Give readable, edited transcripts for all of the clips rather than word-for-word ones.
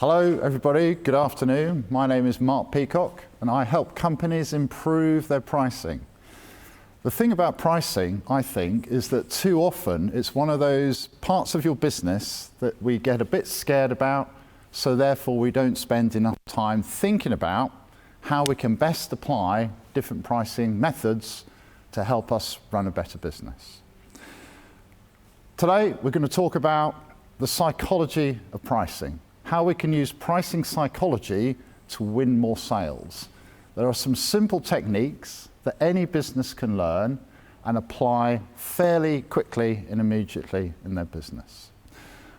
Hello everybody, good afternoon. My name is Mark Peacock and I help companies improve their pricing. The thing about pricing, I think, is that too often it's one of those parts of your business that we get a bit scared about, so therefore we don't spend enough time thinking about how we can best apply different pricing methods to help us run a better business. Today we're going to talk about the psychology of pricing. How we can use pricing psychology to win more sales. There are some simple techniques that any business can learn and apply fairly quickly and immediately in their business.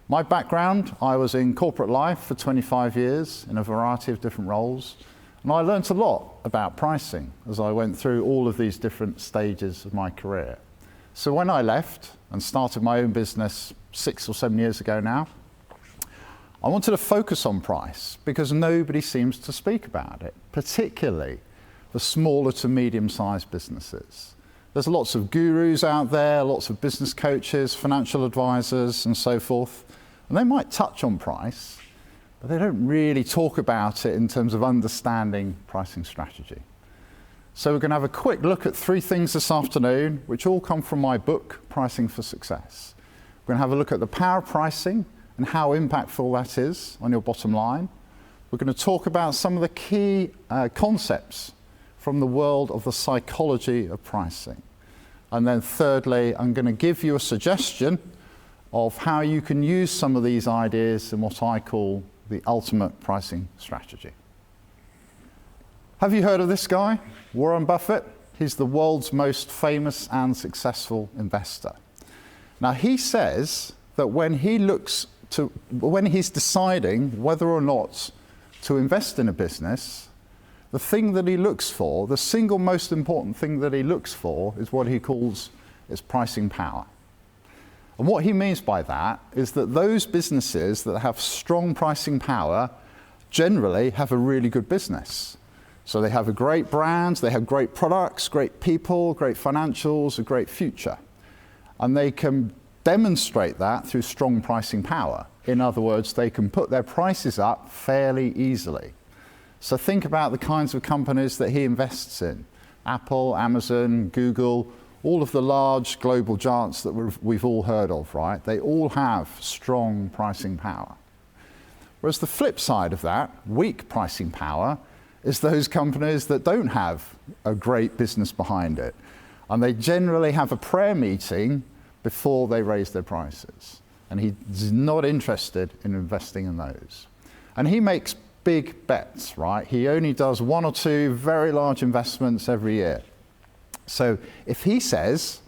My background, I was in corporate life for 25 years in a variety of different roles, and I learnt a lot about pricing as I went through all of these different stages of my career. So when I left and started my own business 6 or 7 years ago now, I wanted to focus on price because nobody seems to speak about it, particularly the smaller to medium-sized businesses. There's lots of gurus out there, lots of business coaches, financial advisors, and so forth, and they might touch on price, but they don't really talk about it in terms of understanding pricing strategy. So we're going to have a quick look at 3 things this afternoon, which all come from my book, Pricing for Success. We're going to have a look at the power of pricing and how impactful that is on your bottom line. We're going to talk about some of the key concepts from the world of the psychology of pricing. And then thirdly, I'm going to give you a suggestion of how you can use some of these ideas in what I call the ultimate pricing strategy. Have you heard of this guy, Warren Buffett? He's the world's most famous and successful investor. Now he says that when he's deciding whether or not to invest in a business, the thing that he looks for, the single most important thing that he looks for, is what he calls its pricing power. And what he means by that is that those businesses that have strong pricing power generally have a really good business. So they have a great brand, they have great products, great people, great financials, a great future. And they can demonstrate that through strong pricing power. In other words, they can put their prices up fairly easily. So think about the kinds of companies that he invests in. Apple, Amazon, Google, all of the large global giants that we've all heard of, right? They all have strong pricing power. Whereas the flip side of that, weak pricing power, is those companies that don't have a great business behind it. And they generally have a prayer meeting before they raise their prices. And he's not interested in investing in those. And he makes big bets, right? He only does 1 or 2 very large investments every year. So if he says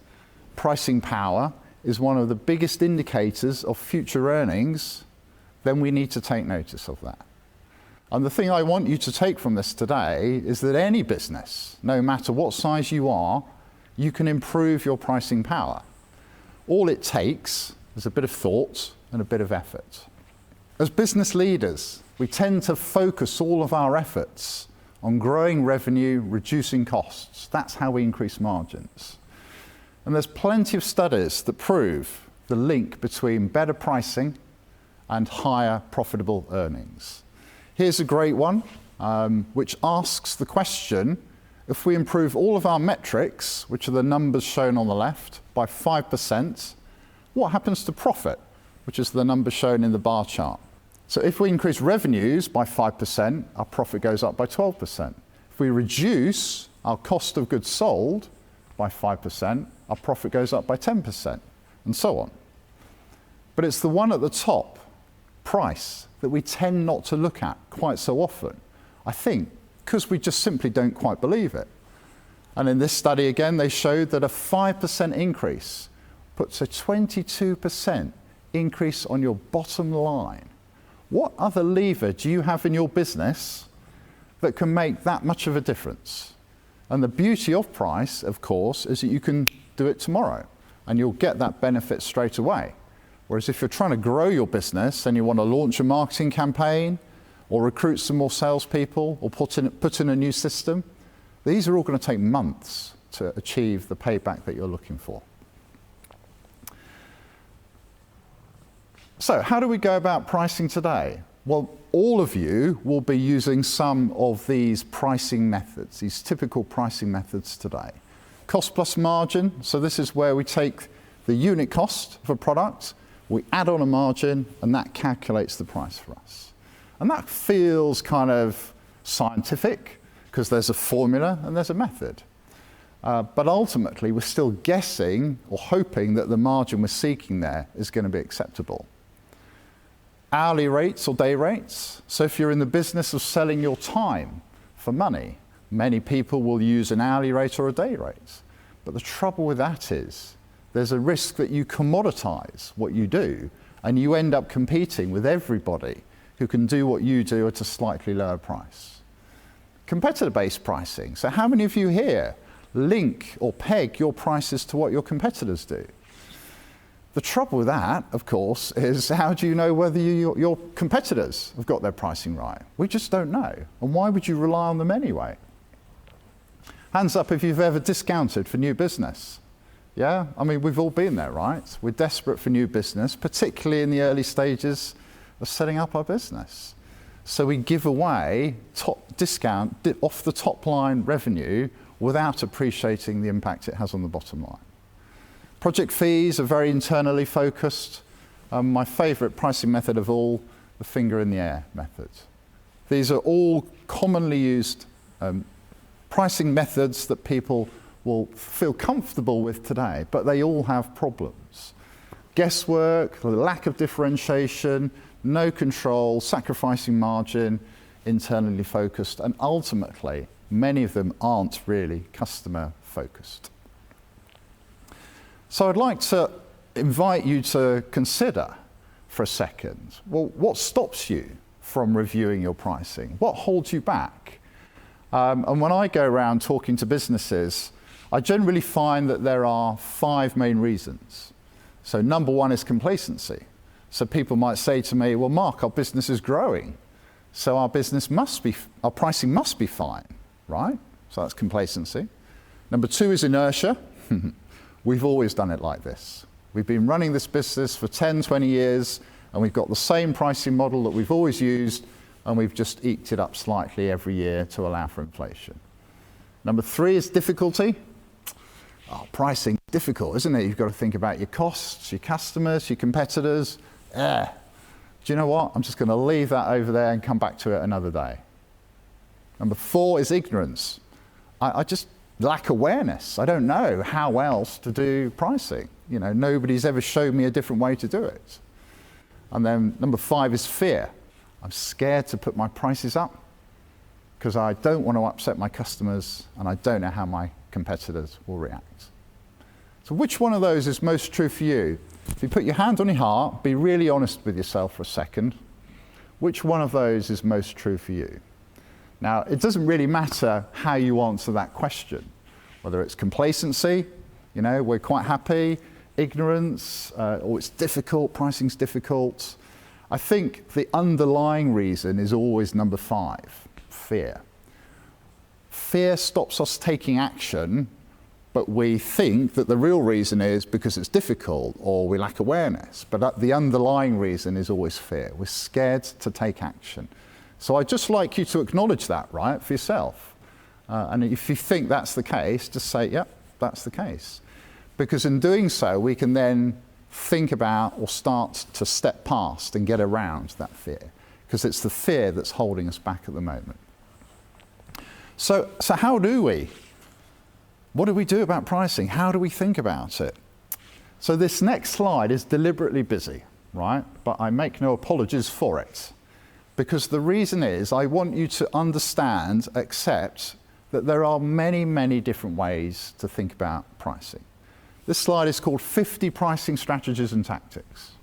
pricing power is one of the biggest indicators of future earnings, then we need to take notice of that. And the thing I want you to take from this today is that any business, no matter what size you are, you can improve your pricing power. All it takes is a bit of thought and a bit of effort. As business leaders, we tend to focus all of our efforts on growing revenue, reducing costs. That's how we increase margins. And there's plenty of studies that prove the link between better pricing and higher profitable earnings. Here's a great one, which asks the question, if we improve all of our metrics, which are the numbers shown on the left, by 5%, what happens to profit, which is the number shown in the bar chart? So if we increase revenues by 5%, our profit goes up by 12%. If we reduce our cost of goods sold by 5%, our profit goes up by 10%, and so on. But it's the one at the top, price, that we tend not to look at quite so often. I think because we just simply don't quite believe it. And in this study again, they showed that a 5% increase puts a 22% increase on your bottom line. What other lever do you have in your business that can make that much of a difference? And the beauty of price, of course, is that you can do it tomorrow and you'll get that benefit straight away. Whereas if you're trying to grow your business and you want to launch a marketing campaign or recruit some more salespeople or put in a new system, these are all going to take months to achieve the payback that you're looking for. So how do we go about pricing today? Well, all of you will be using some of these pricing methods, these typical pricing methods today. Cost plus margin, so this is where we take the unit cost of a product, we add on a margin, and that calculates the price for us. And that feels kind of scientific, because there's a formula and there's a method. But ultimately, we're still guessing or hoping that the margin we're seeking there is going to be acceptable. Hourly rates or day rates. So if you're in the business of selling your time for money, many people will use an hourly rate or a day rate. But the trouble with that is there's a risk that you commoditize what you do and you end up competing with everybody who can do what you do at a slightly lower price. Competitor-based pricing. So how many of you here link or peg your prices to what your competitors do? The trouble with that, of course, is how do you know whether your competitors have got their pricing right? We just don't know. And why would you rely on them anyway? Hands up if you've ever discounted for new business. Yeah? I mean, we've all been there, right? We're desperate for new business, particularly in the early stages of setting up our business. So we give away top discount off the top line revenue without appreciating the impact it has on the bottom line. Project fees are very internally focused. My favorite pricing method of all, the finger in the air method. These are all commonly used pricing methods that people will feel comfortable with today, but they all have problems. Guesswork, lack of differentiation, no control, sacrificing margin, internally focused, and ultimately, many of them aren't really customer focused. So I'd like to invite you to consider for a second, well, what stops you from reviewing your pricing? What holds you back? And when I go around talking to businesses, I generally find that there are 5 main reasons. So number 1 is complacency. So people might say to me, well, Mark, our business is growing, so our pricing must be fine, right? So that's complacency. Number 2 is inertia. We've always done it like this. We've been running this business for 10, 20 years, and we've got the same pricing model that we've always used, and we've just eked it up slightly every year to allow for inflation. Number 3 is difficulty. Oh, pricing is difficult, isn't it? You've got to think about your costs, your customers, your competitors. Do you know what? I'm just going to leave that over there and come back to it another day. Number 4 is ignorance. I just lack awareness. I don't know how else to do pricing. You know, nobody's ever shown me a different way to do it. And then number 5 is fear. I'm scared to put my prices up because I don't want to upset my customers and I don't know how my competitors will react. So which one of those is most true for you? If you put your hand on your heart, be really honest with yourself for a second. Which one of those is most true for you? Now, it doesn't really matter how you answer that question, whether it's complacency, you know, we're quite happy, ignorance, or it's difficult, pricing's difficult. I think the underlying reason is always number 5, fear. Fear stops us taking action, but we think that the real reason is because it's difficult or we lack awareness. But the underlying reason is always fear. We're scared to take action. So I'd just like you to acknowledge that, right, for yourself. And if you think that's the case, just say, yep, that's the case. Because in doing so, we can then think about or start to step past and get around that fear. Because it's the fear that's holding us back at the moment. So how do we? What do we do about pricing? How do we think about it? So this next slide is deliberately busy, right? But I make no apologies for it. Because the reason is I want you to understand, accept that there are many, many different ways to think about pricing. This slide is called 50 Pricing Strategies and Tactics.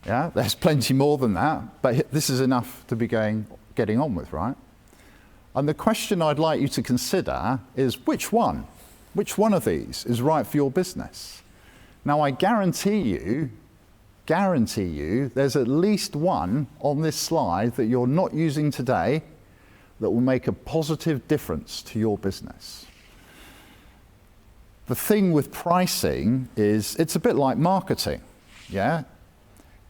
Yeah, there's plenty more than that, but this is enough to be getting on with, right? And the question I'd like you to consider is which one of these is right for your business? Now I guarantee you, there's at least one on this slide that you're not using today that will make a positive difference to your business. The thing with pricing is it's a bit like marketing, yeah?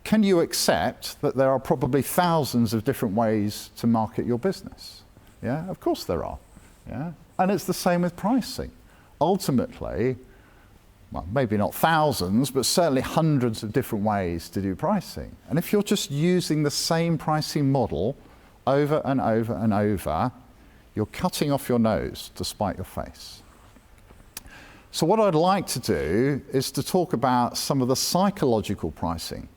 can you accept that there are probably thousands of different ways to market your business? Yeah, of course there are. Yeah, and it's the same with pricing. Ultimately, well, maybe not thousands, but certainly hundreds of different ways to do pricing. And if you're just using the same pricing model over and over and over, you're cutting off your nose to spite your face. So what I'd like to do is to talk about some of the psychological pricing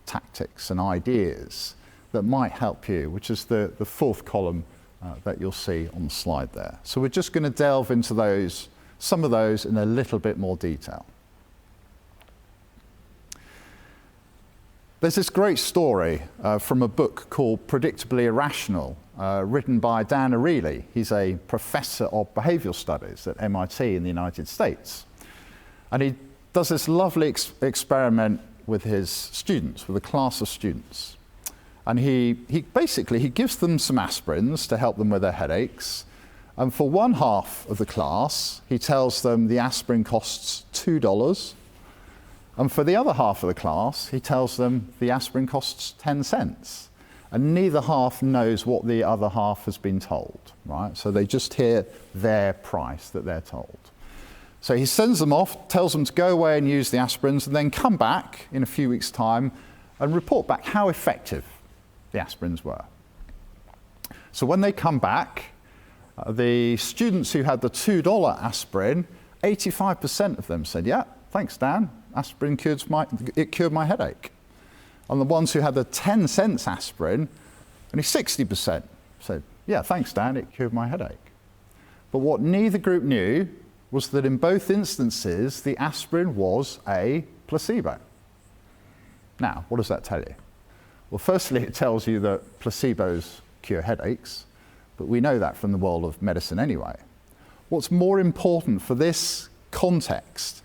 tactics and ideas that might help you, which is the fourth column that you'll see on the slide there. So we're just going to delve into those, some of those in a little bit more detail. There's this great story from a book called Predictably Irrational, written by Dan Ariely. He's a professor of behavioral studies at MIT in the United States. And he does this lovely experiment with his students, with a class of students. And he basically gives them some aspirins to help them with their headaches. And for one half of the class, he tells them the aspirin costs $2. And for the other half of the class, he tells them the aspirin costs 10 cents. And neither half knows what the other half has been told, right? So they just hear their price that they're told. So he sends them off, tells them to go away and use the aspirins, and then come back in a few weeks' time and report back how effective the aspirins were. So when they come back, the students who had the $2 aspirin, 85% of them said, yeah, thanks, Dan. Aspirin cured my headache. And the ones who had the 10 cents aspirin, only 60% said, yeah, thanks, Dan, it cured my headache. But what neither group knew was that in both instances, the aspirin was a placebo. Now, what does that tell you? Well, firstly, it tells you that placebos cure headaches, but we know that from the world of medicine anyway. What's more important for this context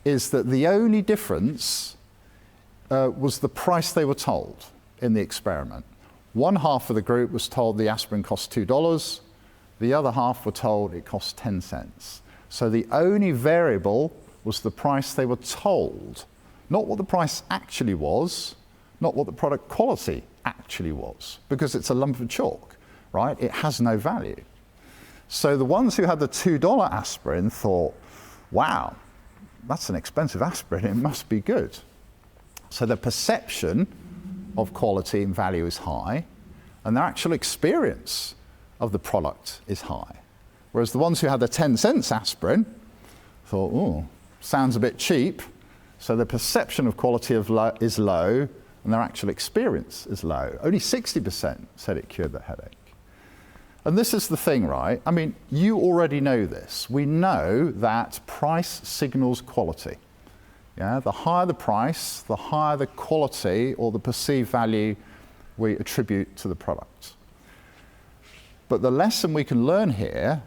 is that the only difference was the price they were told in the experiment. One half of the group was told the aspirin cost $2, the other half were told it cost 10 cents. So the only variable was the price they were told, not what the price actually was, not what the product quality actually was, because it's a lump of chalk, right? It has no value. So the ones who had the $2 aspirin thought, wow, that's an expensive aspirin, it must be good. So the perception of quality and value is high, and their actual experience of the product is high. Whereas the ones who had the 10 cents aspirin thought, oh, sounds a bit cheap, so the perception of quality is low, and their actual experience is low. Only 60% said it cured their headache. And this is the thing, right? I mean, you already know this. We know that price signals quality. Yeah? The higher the price, the higher the quality or the perceived value we attribute to the product. But the lesson we can learn here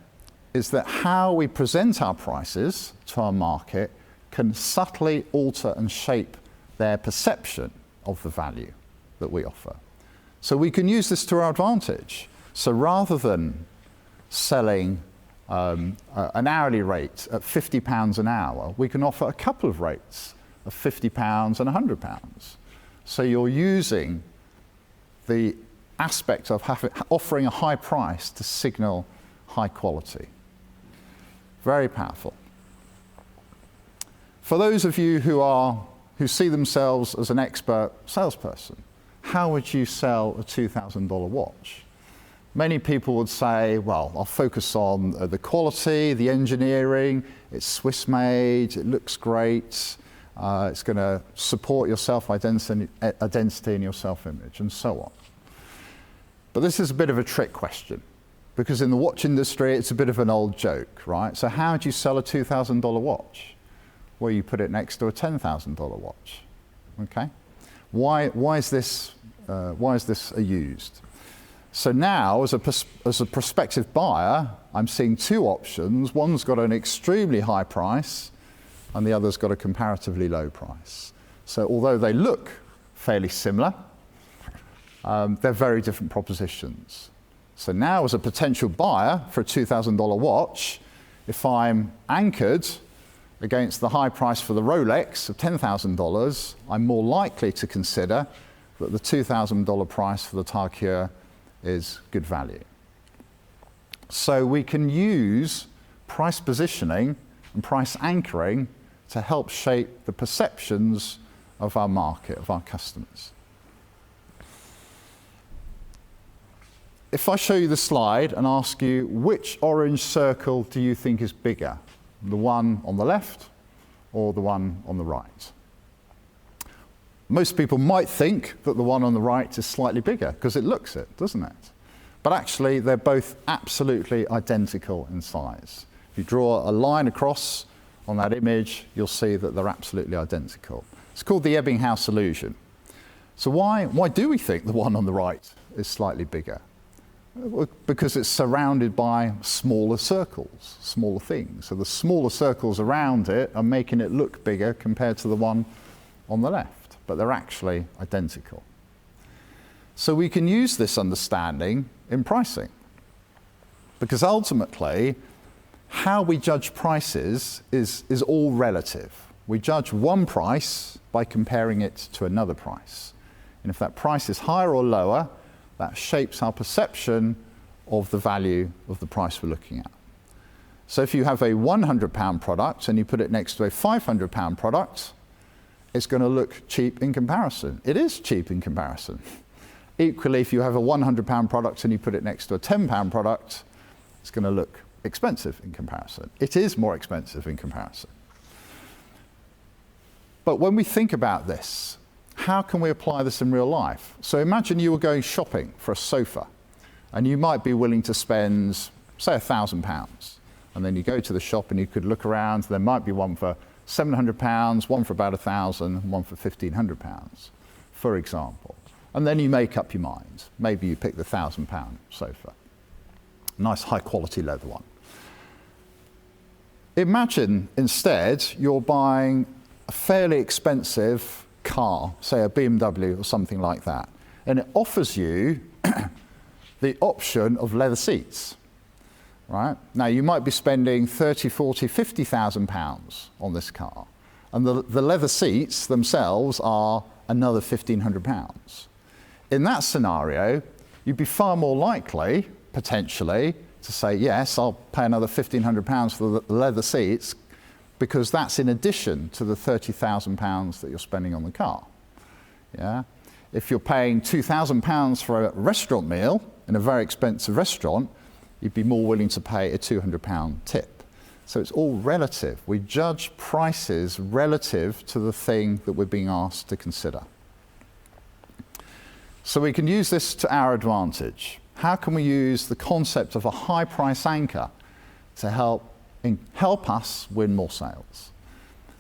is that how we present our prices to our market can subtly alter and shape their perception of the value that we offer. So we can use this to our advantage. So rather than selling an hourly rate at £50 an hour, we can offer a couple of rates of £50 and £100. So you're using the aspect of offering a high price to signal high quality. Very powerful. For those of you who see themselves as an expert salesperson, how would you sell a $2,000 watch? Many people would say, well, I'll focus on the quality, the engineering, it's Swiss made, it looks great, it's going to support your self-identity and your self-image, and so on. But this is a bit of a trick question, because in the watch industry, it's a bit of an old joke, right? So how do you sell a $2,000 watch? Well, you put it next to a $10,000 watch, okay? Why is this used? So now, as a prospective buyer, I'm seeing two options. One's got an extremely high price, and the other's got a comparatively low price. So although they look fairly similar, they're very different propositions. So now, as a potential buyer for a $2,000 watch, if I'm anchored against the high price for the Rolex of $10,000, I'm more likely to consider that the $2,000 price for the Tag Heuer is good value. So we can use price positioning and price anchoring to help shape the perceptions of our market, of our customers. If I show you the slide and ask you which orange circle do you think is bigger, the one on the left or the one on the right? Most people might think that the one on the right is slightly bigger because it looks it, doesn't it? But actually they're both absolutely identical in size. If you draw a line across on that image, you'll see that they're absolutely identical. It's called the Ebbinghaus illusion. So why do we think the one on the right is slightly bigger? Because it's surrounded by smaller circles, smaller things. So the smaller circles around it are making it look bigger compared to the one on the left, but they're actually identical. So we can use this understanding in pricing, because ultimately how we judge prices is all relative. We judge one price by comparing it to another price. And if that price is higher or lower, that shapes our perception of the value of the price we're looking at. So if you have a £100 product and you put it next to a £500 product, it's going to look cheap in comparison. It is cheap in comparison. Equally, if you have a £100 product and you put it next to a £10 product, it's going to look expensive in comparison. It is more expensive in comparison. But when we think about this, how can we apply this in real life? So imagine you were going shopping for a sofa and you might be willing to spend, say, £1,000. And then you go to the shop and you could look around. There might be one for £700, one for about £1,000, and one for £1,500, for example. And then you make up your mind. Maybe you pick the £1,000 sofa. Nice high quality leather one. Imagine instead you're buying a fairly expensive car, say a BMW or something like that, and it offers you the option of leather seats, right? Now you might be spending 30, 40, 50,000 pounds on this car, and the leather seats themselves are another 1,500 pounds. In that scenario, you'd be far more likely, potentially, to say, yes, I'll pay another 1,500 pounds for the leather seats, because that's in addition to the 30,000 pounds that you're spending on the car. Yeah? If you're paying 2,000 pounds for a restaurant meal in a very expensive restaurant, you'd be more willing to pay a 200 pound tip. So it's all relative. We judge prices relative to the thing that we're being asked to consider. So we can use this to our advantage. How can we use the concept of a high price anchor to help us win more sales?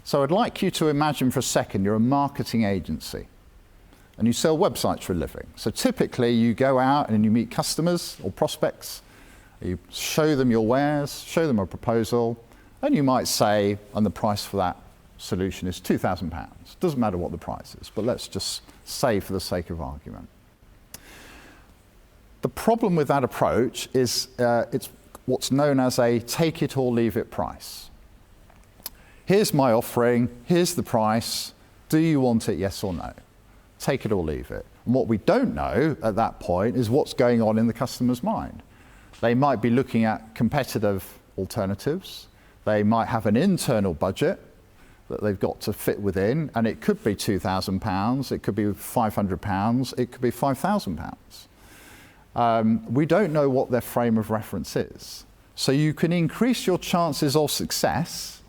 So I'd like you to imagine for a second you're a marketing agency and you sell websites for a living. So typically you go out and you meet customers or prospects, you show them your wares, show them a proposal, and you might say, and the price for that solution is £2,000. Doesn't matter what the price is, but let's just say for the sake of argument. The problem with that approach is it's what's known as a take it or leave it price. Here's my offering, here's the price, do you want it, yes or no? Take it or leave it. And what we don't know at that point is what's going on in the customer's mind. They might be looking at competitive alternatives, they might have an internal budget that they've got to fit within, and it could be £2,000, it could be £500, it could be £5,000. We don't know what their frame of reference is. So you can increase your chances of success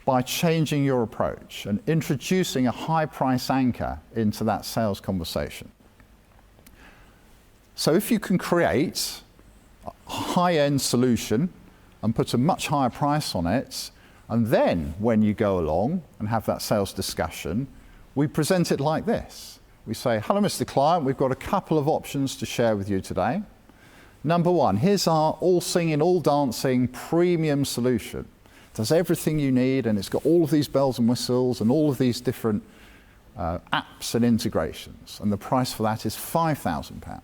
by changing your approach and introducing a high price anchor into that sales conversation. So if you can create a high-end solution and put a much higher price on it, and then when you go along and have that sales discussion, we present it like this. We say, hello, Mr. Client, we've got a couple of options to share with you today. Number one, here's our all singing, all dancing premium solution. It does everything you need, and it's got all of these bells and whistles and all of these different apps and integrations. And the price for that is £5,000.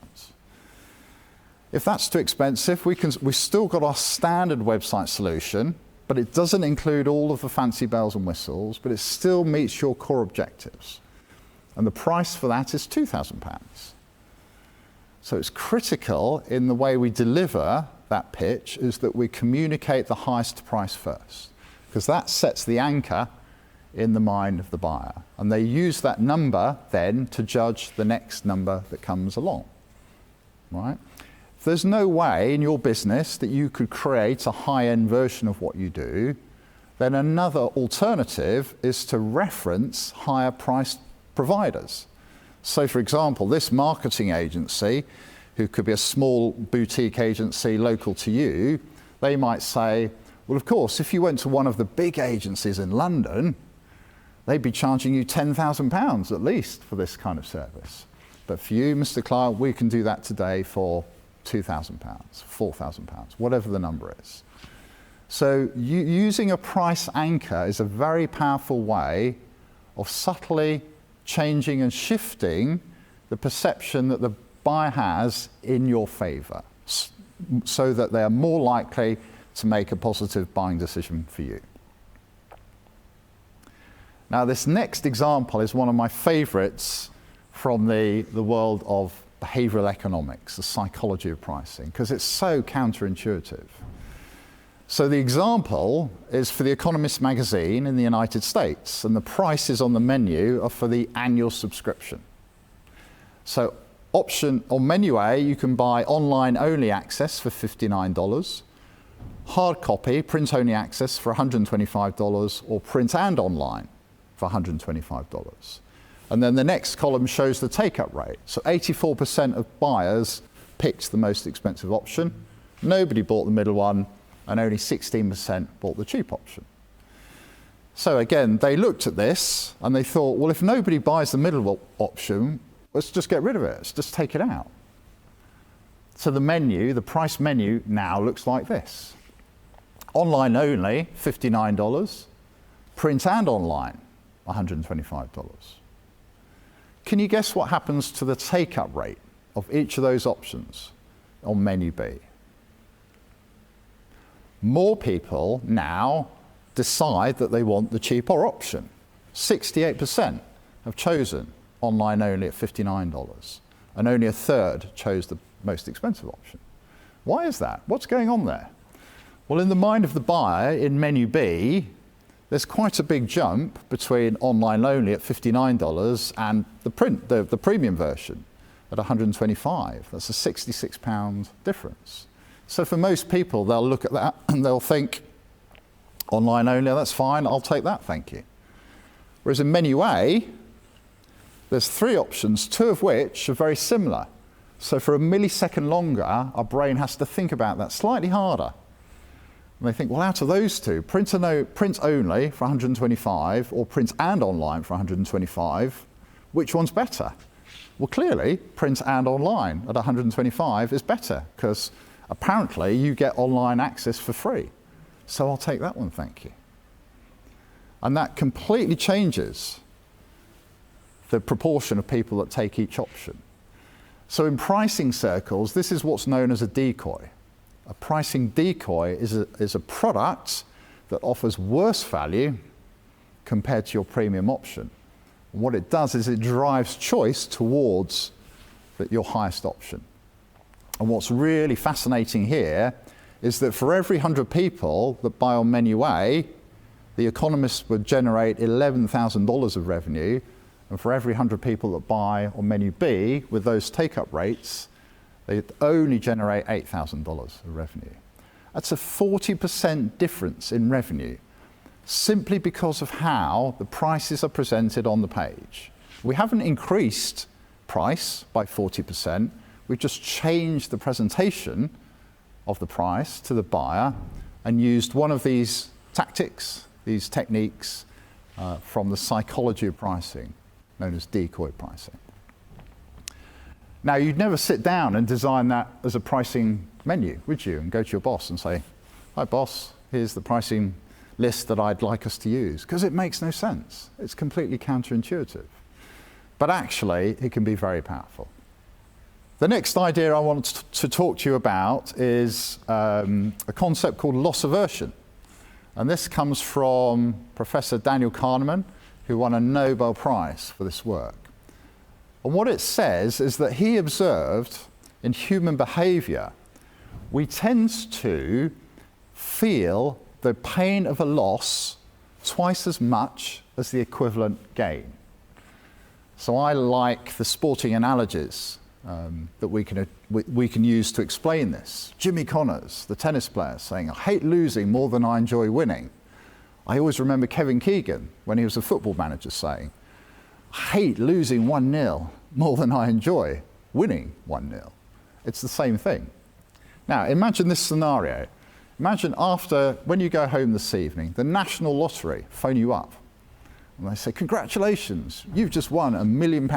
If that's too expensive, we've still got our standard website solution, but it doesn't include all of the fancy bells and whistles, but it still meets your core objectives. And the price for that is £2,000. So it's critical in the way we deliver that pitch is that we communicate the highest price first, because that sets the anchor in the mind of the buyer. And they use that number then to judge the next number that comes along, right? If there's no way in your business that you could create a high-end version of what you do, then another alternative is to reference higher priced providers. So for example, this marketing agency, who could be a small boutique agency local to you, they might say, well, of course, if you went to one of the big agencies in London, they'd be charging you £10,000 at least for this kind of service. But for you, Mr. Client, we can do that today for £2,000, £4,000, whatever the number is. So using a price anchor is a very powerful way of subtly changing and shifting the perception that the buyer has in your favour, so that they are more likely to make a positive buying decision for you. Now, this next example is one of my favourites from the world of behavioural economics, the psychology of pricing, because it's so counterintuitive. So the example is for the Economist magazine in the United States, and the prices on the menu are for the annual subscription. So option on menu A, you can buy online only access for $59, hard copy, print only access for $125, or print and online for $125. And then the next column shows the take-up rate. So 84% of buyers picked the most expensive option, nobody bought the middle one, and only 16% bought the cheap option. So again, they looked at this and they thought, well, if nobody buys the middle option, let's just get rid of it, let's just take it out. So the menu, the price menu now looks like this. Online only, $59, print and online, $125. Can you guess what happens to the take-up rate of each of those options on menu B? More people now decide that they want the cheaper option. 68% have chosen online only at $59, and only a third chose the most expensive option. Why is that? What's going on there? Well, in the mind of the buyer in menu B, there's quite a big jump between online only at $59 and the premium version at $125. That's a £66 difference. So for most people, they'll look at that and they'll think, online only, that's fine, I'll take that, thank you. Whereas in menu A, there's 3 options, 2 of which are very similar. So for a millisecond longer, our brain has to think about that slightly harder. And they think, well, out of those 2, print only for $125 or print and online for $125, which one's better? Well, clearly, print and online at $125 is better, because apparently you get online access for free. So I'll take that one, thank you. And that completely changes the proportion of people that take each option. So in pricing circles, this is what's known as a decoy. A pricing decoy is a product that offers worse value compared to your premium option. And what it does is it drives choice towards your highest option. And what's really fascinating here is that for every 100 people that buy on menu A, the Economist would generate $11,000 of revenue, and for every 100 people that buy on menu B, with those take-up rates, they only generate $8,000 of revenue. That's a 40% difference in revenue, simply because of how the prices are presented on the page. We haven't increased price by 40%, we've just changed the presentation of the price to the buyer and used one of these tactics, these techniques from the psychology of pricing, known as decoy pricing. Now, you'd never sit down and design that as a pricing menu, would you? And go to your boss and say, hi boss, here's the pricing list that I'd like us to use, because it makes no sense. It's completely counterintuitive. But actually, it can be very powerful. The next idea I want to talk to you about is a concept called loss aversion. And this comes from Professor Daniel Kahneman, who won a Nobel Prize for this work. And what it says is that he observed in human behavior, we tend to feel the pain of a loss twice as much as the equivalent gain. So I like the sporting analogies that we can use to explain this. Jimmy Connors, the tennis player, saying, I hate losing more than I enjoy winning. I always remember Kevin Keegan, when he was a football manager, saying, I hate losing 1-0 more than I enjoy winning 1-0. It's the same thing. Now, imagine this scenario. Imagine when you go home this evening, the National Lottery phone you up. And they say, congratulations, you've just won £1 million.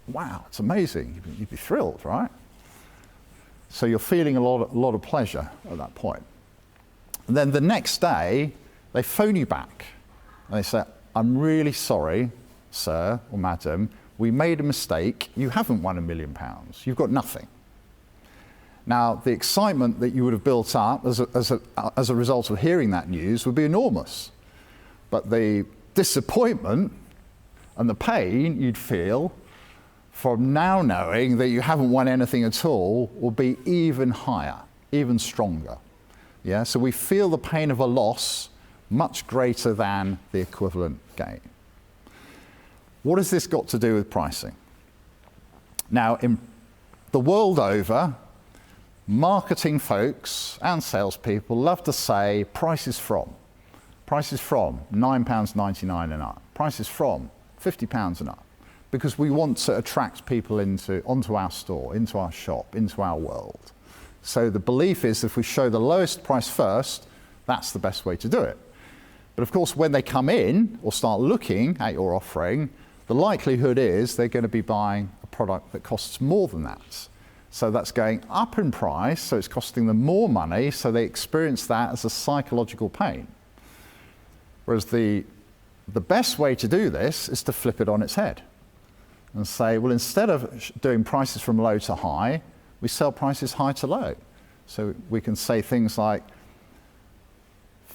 Wow, it's amazing. You'd be thrilled, right? So you're feeling a lot of pleasure at that point. And then the next day, they phone you back. And they say, I'm really sorry, sir or madam, we made a mistake. You haven't won £1 million. You've got nothing. Now, the excitement that you would have built up as a result of hearing that news would be enormous. But the disappointment and the pain you'd feel from now knowing that you haven't won anything at all will be even higher, even stronger. Yeah? So we feel the pain of a loss much greater than the equivalent gain. What has this got to do with pricing? Now, in the world over, marketing folks and salespeople love to say prices from. Prices from £9.99 and up. Prices from £50 and up. Because we want to attract people onto our store, into our shop, into our world. So the belief is if we show the lowest price first, that's the best way to do it. But of course, when they come in or start looking at your offering, the likelihood is they're going to be buying a product that costs more than that. So that's going up in price, so it's costing them more money, so they experience that as a psychological pain. Whereas the best way to do this is to flip it on its head and say, well, instead of doing prices from low to high, we sell prices high to low. So we can say things like,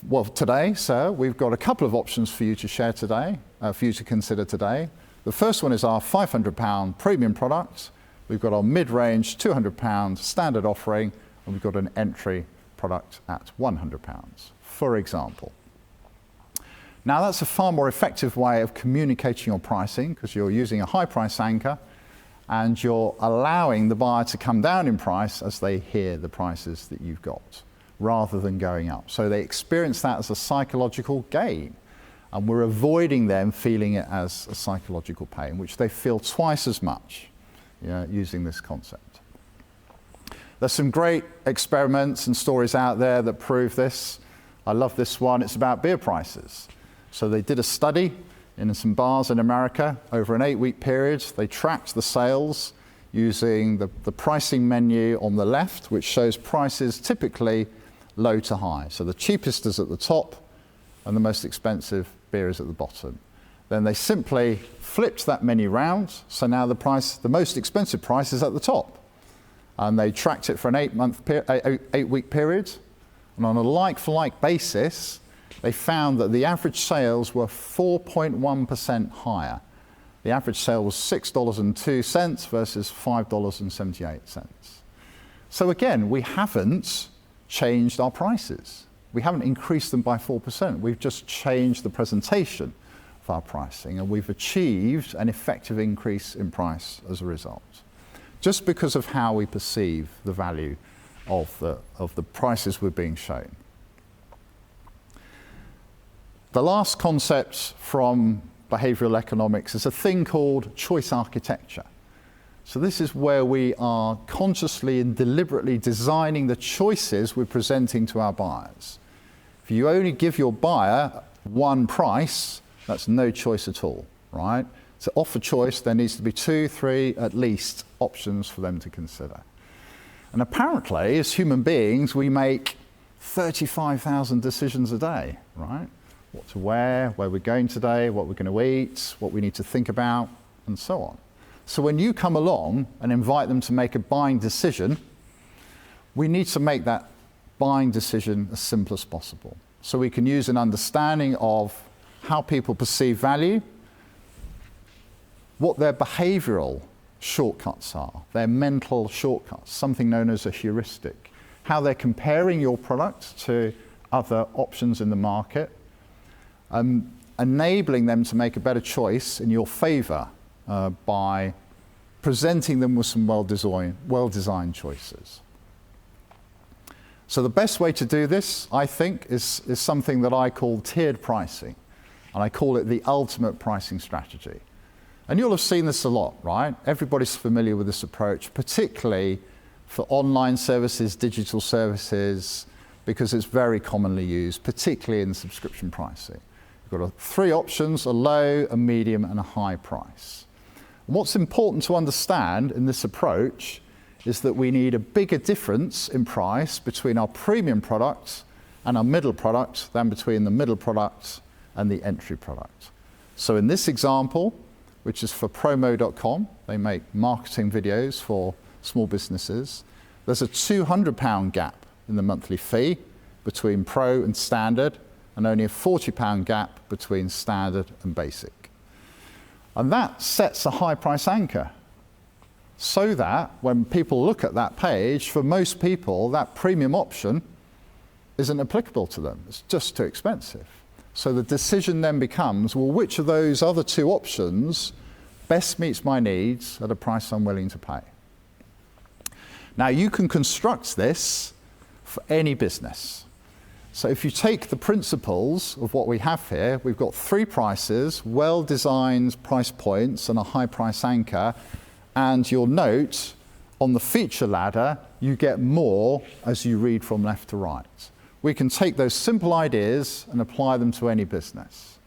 well, today, sir, we've got a couple of options for you to share today, for you to consider today. The first one is our £500 premium product. We've got our mid-range £200 standard offering, and we've got an entry product at £100, for example. Now, that's a far more effective way of communicating your pricing because you're using a high price anchor and you're allowing the buyer to come down in price as they hear the prices that you've got, rather than going up. So they experience that as a psychological gain, and we're avoiding them feeling it as a psychological pain, which they feel twice as much using this concept. There's some great experiments and stories out there that prove this. I love this one. It's about beer prices. So they did a study in some bars in America over an 8-week period. They tracked the sales using the pricing menu on the left, which shows prices typically low to high. So the cheapest is at the top and the most expensive beer is at the bottom. Then they simply flipped that menu round, so now the most expensive price is at the top. And they tracked it for an 8-week period, and on a like-for-like basis, they found that the average sales were 4.1% higher. The average sale was $6.02 versus $5.78. So again, we haven't changed our prices. We haven't increased them by 4%. We've just changed the presentation of our pricing, and we've achieved an effective increase in price as a result, just because of how we perceive the value of the prices we're being shown. The last concept from behavioral economics is a thing called choice architecture. So this is where we are consciously and deliberately designing the choices we're presenting to our buyers. If you only give your buyer one price, that's no choice at all, right? To offer choice, there needs to be 2, 3, at least options for them to consider. And apparently, as human beings, we make 35,000 decisions a day, right? What to wear, where we're going today, what we're going to eat, what we need to think about, and so on. So when you come along and invite them to make a buying decision, we need to make that buying decision as simple as possible. So we can use an understanding of how people perceive value, what their behavioral shortcuts are, their mental shortcuts, something known as a heuristic, how they're comparing your product to other options in the market, enabling them to make a better choice in your favor by presenting them with some well-designed choices. So the best way to do this, I think, is something that I call tiered pricing, and I call it the ultimate pricing strategy. And you'll have seen this a lot, right? Everybody's familiar with this approach, particularly for online services, digital services, because it's very commonly used, particularly in subscription pricing. You've got three options: a low, a medium, and a high price. And what's important to understand in this approach is that we need a bigger difference in price between our premium product and our middle product than between the middle product and the entry product. So in this example, which is for promo.com, they make marketing videos for small businesses, there's a £200 gap in the monthly fee between Pro and Standard, and only a £40 gap between Standard and Basic. And that sets a high price anchor, so that when people look at that page, for most people, that premium option isn't applicable to them. It's just too expensive. So the decision then becomes, well, which of those other two options best meets my needs at a price I'm willing to pay? Now, you can construct this for any business. So if you take the principles of what we have here, we've got three prices, well-designed price points and a high price anchor, and you'll note on the feature ladder, you get more as you read from left to right. We can take those simple ideas and apply them to any business.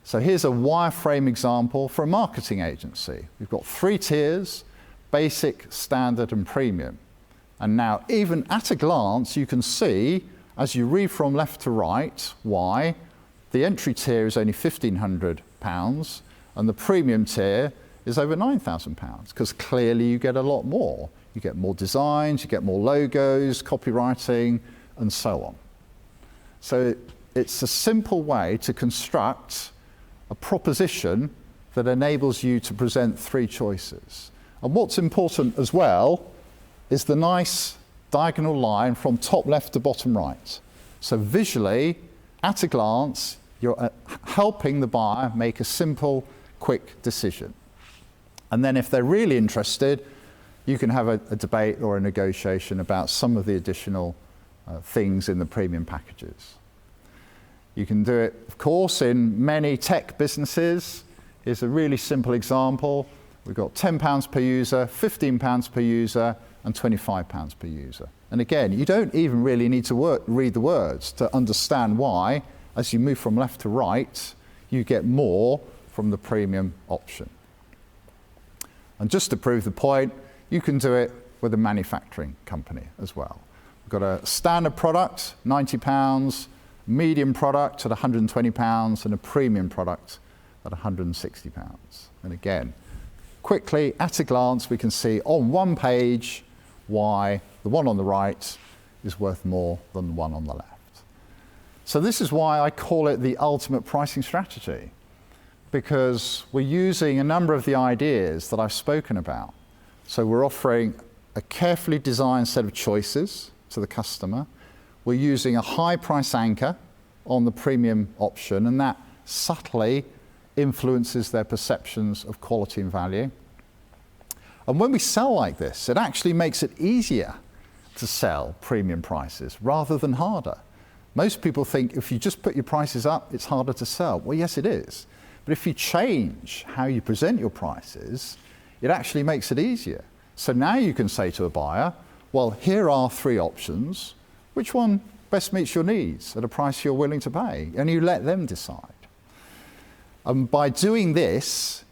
So here's a wireframe example for a marketing agency. We've got three tiers: basic, standard, and premium. And now, even at a glance, you can see, as you read from left to right, why the entry tier is only £1,500 and the premium tier is over £9,000, because clearly you get a lot more. You get more designs, you get more logos, copywriting, and so on. So it's a simple way to construct a proposition that enables you to present three choices. And what's important as well is the nice diagonal line from top left to bottom right. So visually, at a glance, you're helping the buyer make a simple, quick decision. And then if they're really interested, you can have a debate or a negotiation about some of the additional things in the premium packages. You can do it, of course, in many tech businesses. Here's a really simple example. We've got £10 per user, £15 per user, and £25 per user. And again, you don't even really need to read the words to understand why, as you move from left to right, you get more from the premium option. And just to prove the point, you can do it with a manufacturing company as well. We've got a standard product, £90, medium product at £120, and a premium product at £160. And again, quickly, at a glance, we can see on one page why the one on the right is worth more than the one on the left. So this is why I call it the ultimate pricing strategy, because we're using a number of the ideas that I've spoken about. So we're offering a carefully designed set of choices to the customer. We're using a high price anchor on the premium option, and that subtly influences their perceptions of quality and value. And when we sell like this, it actually makes it easier to sell premium prices rather than harder. Most people think if you just put your prices up, it's harder to sell. Well, yes, it is. But if you change how you present your prices, it actually makes it easier. So now you can say to a buyer, well, here are three options. Which one best meets your needs at a price you're willing to pay? And you let them decide. And by doing this,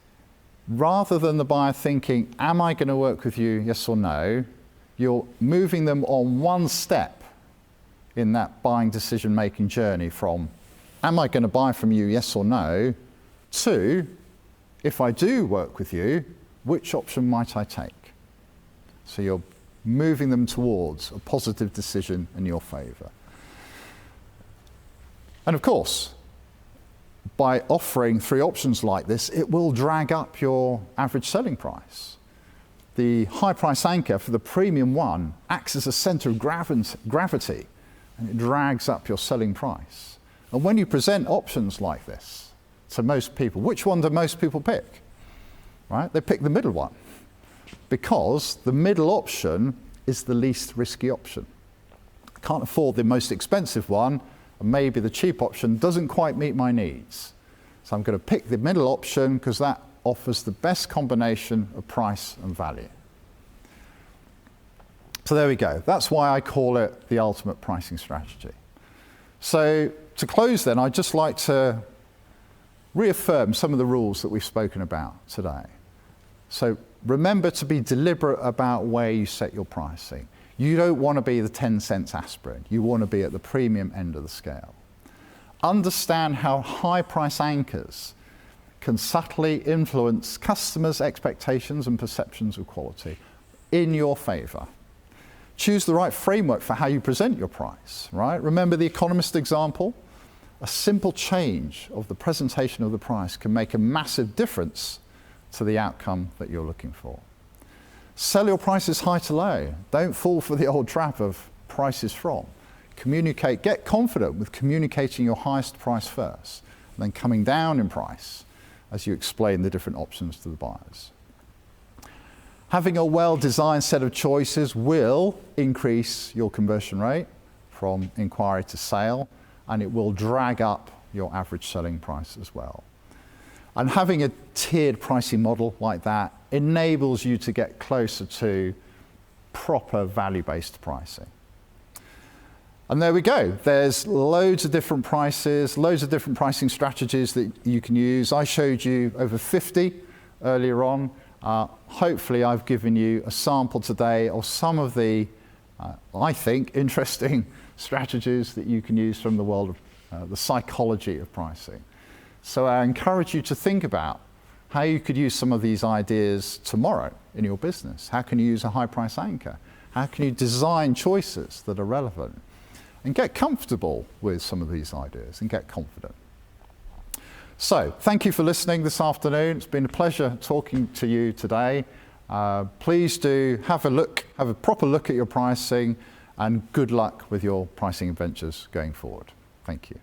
rather than the buyer thinking, am I going to work with you, yes or no, you're moving them on one step in that buying decision-making journey from, am I going to buy from you, yes or no, to, if I do work with you, which option might I take? So you're moving them towards a positive decision in your favour. And of course, by offering 3 options like this, it will drag up your average selling price. The high price anchor for the premium one acts as a centre of gravity, and it drags up your selling price. And when you present options like this to most people, which one do most people pick? Right? They pick the middle one, because the middle option is the least risky option. I can't afford the most expensive one, and maybe the cheap option doesn't quite meet my needs. So I'm going to pick the middle option because that offers the best combination of price and value. So there we go. That's why I call it the ultimate pricing strategy. So to close then, I'd just like to reaffirm some of the rules that we've spoken about today. So remember to be deliberate about where you set your pricing. You don't want to be the 10 cents aspirin. You want to be at the premium end of the scale. Understand how high price anchors can subtly influence customers' expectations and perceptions of quality in your favour. Choose the right framework for how you present your price, right? Remember the economist example? A simple change of the presentation of the price can make a massive difference to the outcome that you're looking for. Sell your prices high to low. Don't fall for the old trap of prices from. Communicate, get confident with communicating your highest price first, and then coming down in price as you explain the different options to the buyers. Having a well-designed set of choices will increase your conversion rate from inquiry to sale, and it will drag up your average selling price as well. And having a tiered pricing model like that enables you to get closer to proper value-based pricing. And there we go. There's loads of different prices, loads of different pricing strategies that you can use. I showed you over 50 earlier on. Hopefully I've given you a sample today of some of the, I think, interesting strategies that you can use from the world of the psychology of pricing. So I encourage you to think about how you could use some of these ideas tomorrow in your business. How can you use a high price anchor? How can you design choices that are relevant? And get comfortable with some of these ideas and get confident. So, thank you for listening this afternoon. It's been a pleasure talking to you today. Please do have a proper look at your pricing, and good luck with your pricing adventures going forward. Thank you.